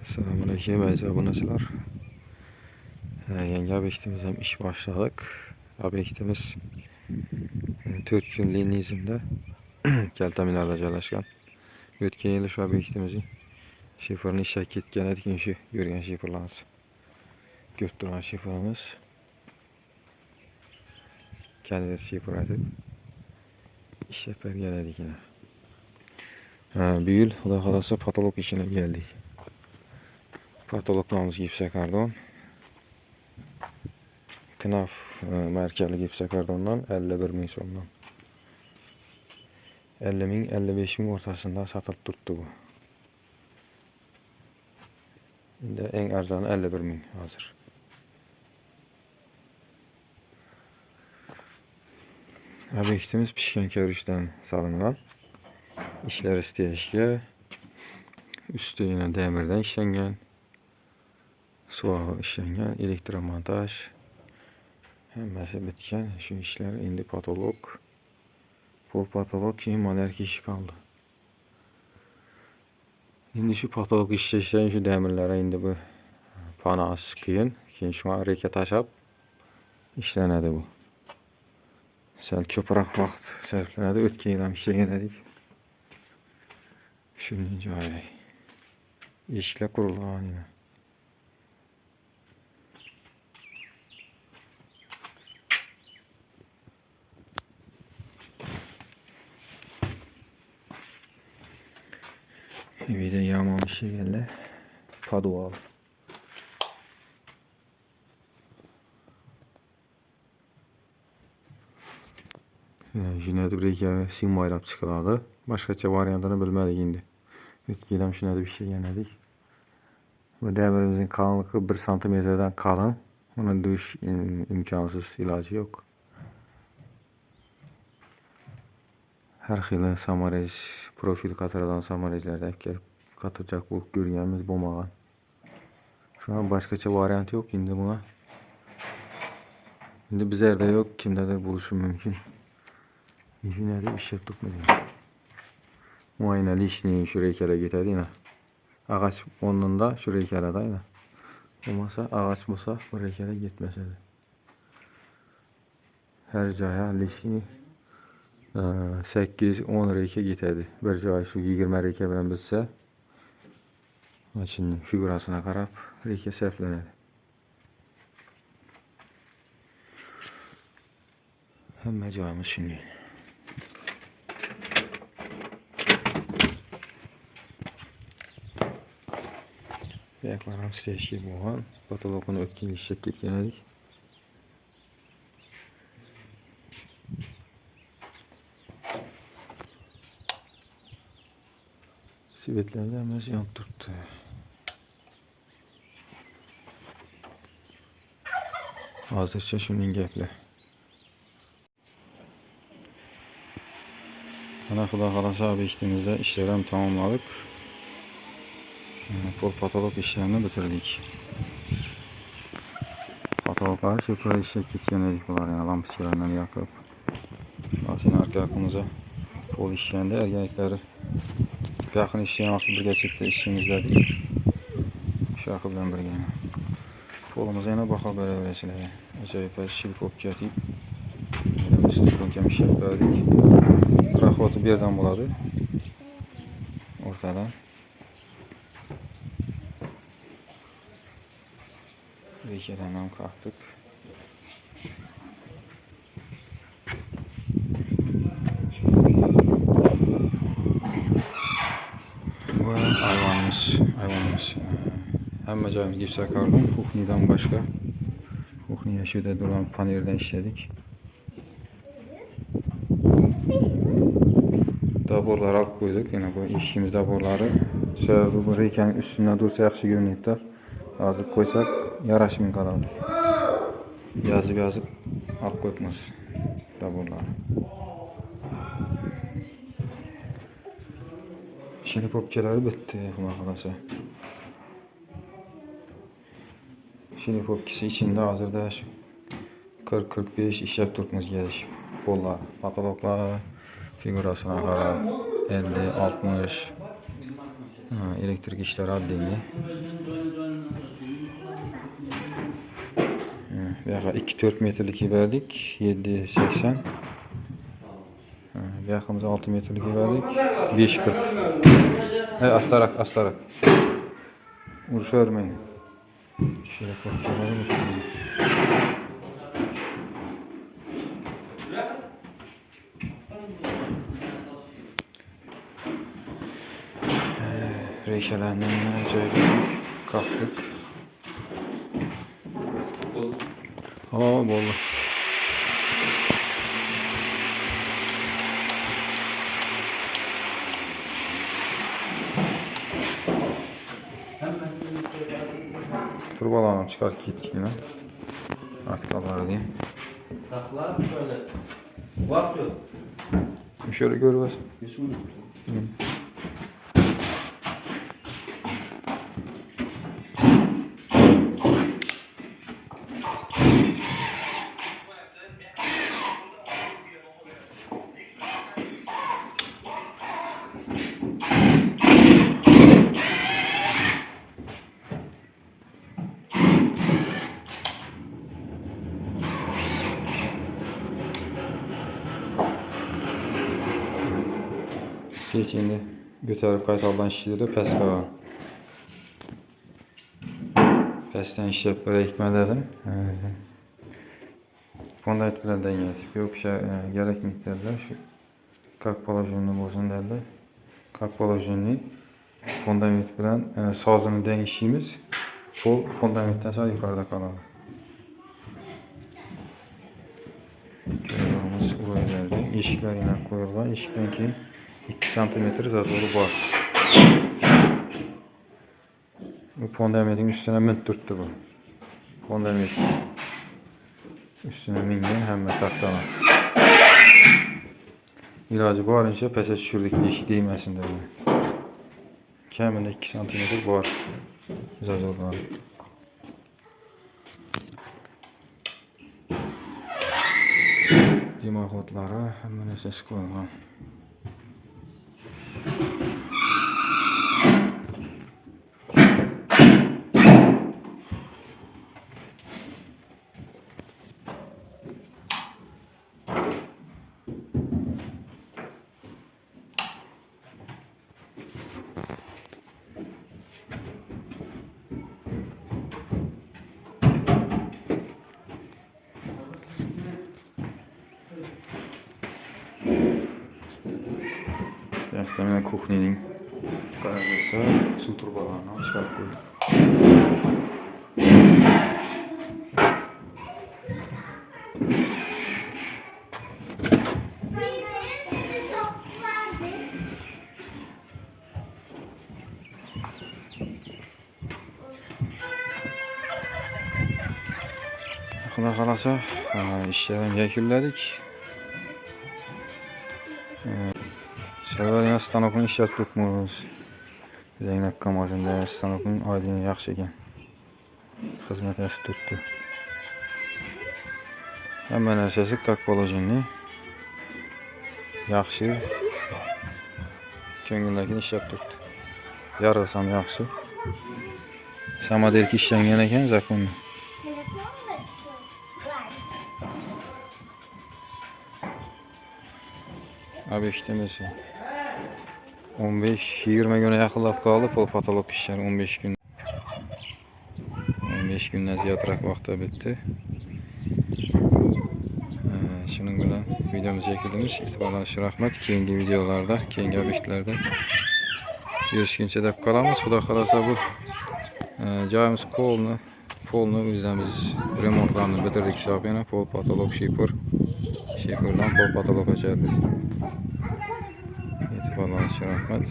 Selamünaleyküm aziz aboneçiler. Yangi obyektimiz hem iş başladık. Obyektimiz 4 günlük nizimde Keltaminarda joylashgan. O'tgan yili shu obyektimizning shifrini ishga ketgan edik. Shu yurgan shifrlarimiz. Ko'p turgan shifrimiz. Konvert shifr etib ishlab bergan edik yine. Bu yil Xudo xolasa patolog ishine geldik. Patologlarımız gipsakardon. Knaf markalı gipsakardondan 51 ming so'mdan 50 ming 55 ming ortasında satılıp durdu bu. Şimdi en arzanı 51 ming hazır. Obyektimiz pişken körüşten salıngan. İşler isteyişke üstü yine demirden işlengen. Suağı işlengen. Elektromontaj. Hemmesi bitken. Şu işler indi patolog. Pol patolog ki manerki işi kaldı. Şimdi şu patolog işleşen şu demirlere indi bu panas kıyın. Şimdi şu hareket aşap işlenedi bu. Sel köpürak vakt sərflənədi. Ötken yılam işləyən edik. Şunun joyi. Eşiklər qurulğan yine. Bir de yağmamış şeylerle padual. Şunada bir iki sim bayraq çıxıladı. Başqaça variantını bilmədik indi. Ötkiyləm şunada bir şey yenedik. Bu demirimizin kalınlığı 1 santimetreden kalın. Bunun dövüş imkansız, ilacı yok. Her xili samarez, profil katıradan samarezlerde gəlib katacak bu görgənimiz bomağan. Şu an başqaça variant yok indi buna. Şimdi bizlerde yok, kimdedir buluşum mümkün. Yine de iş yaptık mı diye. Muayeneli işini şuraya kere getirdi yine. Ağaç onun da şuraya kere da yine. Olmasa ağaç bulsa buraya kere gitmeseydi. Her caya lişini 8-10 reyke getirdi. Bir caya şu 20 reyke bilen bitse. Şimdi figurasına karab reyke seflenedi. Hem cayımız şimdi. Ayaklarım steşki boğan. Patologun ötken işlep ketken edik. Sivetlerden hemen yan tuttu. Hazırca şunun gepli. Ana Xudo xolasa obyektimizde işlerimi tamamladık. Pol patolog işlerini bitirdik. Patologları şükür işlep ketken edik bular yani lampiçalarından yakıp. Şimdi arka yakımıza pol işleyende ergenlikleri yakın işleyen vakti bir geçikte işimizdedik. Şu akı bilen bir gene. Polumuza yine baxa böyle veresiyle. Acayip şilik opket deyip üstünden kemiş yapıyorduk. Rahotu birden buladı. Ortadan. Bir iki yerden kalktık. Bu hayvanımız. Hem acayip gipsa kardon. Kuhniden başka. Kuhniye şurada duran panelden işledik. Daborları alıp koyduk. Yine bu işimiz daborları. Sebebi bu reykenin üstüne dursa yaxşı görünüyor. Azıp koysak yaraşmıyor kaladı. Yazıp alıp koymuş daborları. Şimdi popkeleri bitti. Makalası. Şimdi popkisi içinde hazırda 40-45 işlep tutmamız gerekiyor. Pollar, patologlar figurasına kadar 50-60 Elektrik işleri adliydi. Bu yoqqa 2-4 metrlik verdik. 7.80. Bu yoqimizga 6 metrlik verdik. 5.40. Astarak, astarak. Uruşvermeyin. Şöyle kopçalayalım. Reşelerden joyladık. Kalktık. Bolu. Turbalanım çıkar gittik yine. Artık Allah'a diyeyim. Taklar böyle. Vakti yok. Şöyle görüyoruz. Geçin. Şimdi götürüp qaytarılan işçiləri pəskə var. Pəsdən işləb bərəkmələdim. Fondayet bilədən gəlib. Yox, gərək miktarlar şu как положенный olsun derler. Как положенный fondament bilen sazını değiştiğimiz pol fondamentten sonra yukarıda kalır. Körümüz buraya eşikler yine koyulur. Eşikten ki 2 cm zazolu var. Bu fondamentin üstüne müntürttü bu. Fondament üstüne mingen hem taktalar. İlacı varınca pəsə düşürdük eşik değməsin deyə. Kəmində 2 cm var zazollar. Demaxotları həmən əsas qoyulған. Muhtemelen kuhnenin kararlısı su turbalarına çıkartıldı. Yakına kalasa işlerini yekilledik. Severiyat stanokunu işlətdikmiz. Zeynep Kamazında stanokunun aydını yaxşı ekan. Xizmət əsi tutdu. Həmən əsası как положенный. Yaxşı. Köngüldəkini işlət tutdu. Yarılsam yaxşı. Samadelki işlənən ekan zakonlu. Obyektimiz 15-20 güne yaxınlab qalıb pol patolog işləri 15 gün. 15 gündən ziyadrak vaxtda bitdi. Şunun bilan videomuzu çəkildiyimiz etibarlarınız rəhmət. Keyingi videolarda, keyingi obyektlərdə görüşkünçə də qalamiz. Xuda xalasa bu cayımız polnu bizdən biz remontlarını bitirdik şapiyana. Pol patolog Şipurdan pol patologa gəldi. İtibarlarınız rəhmət.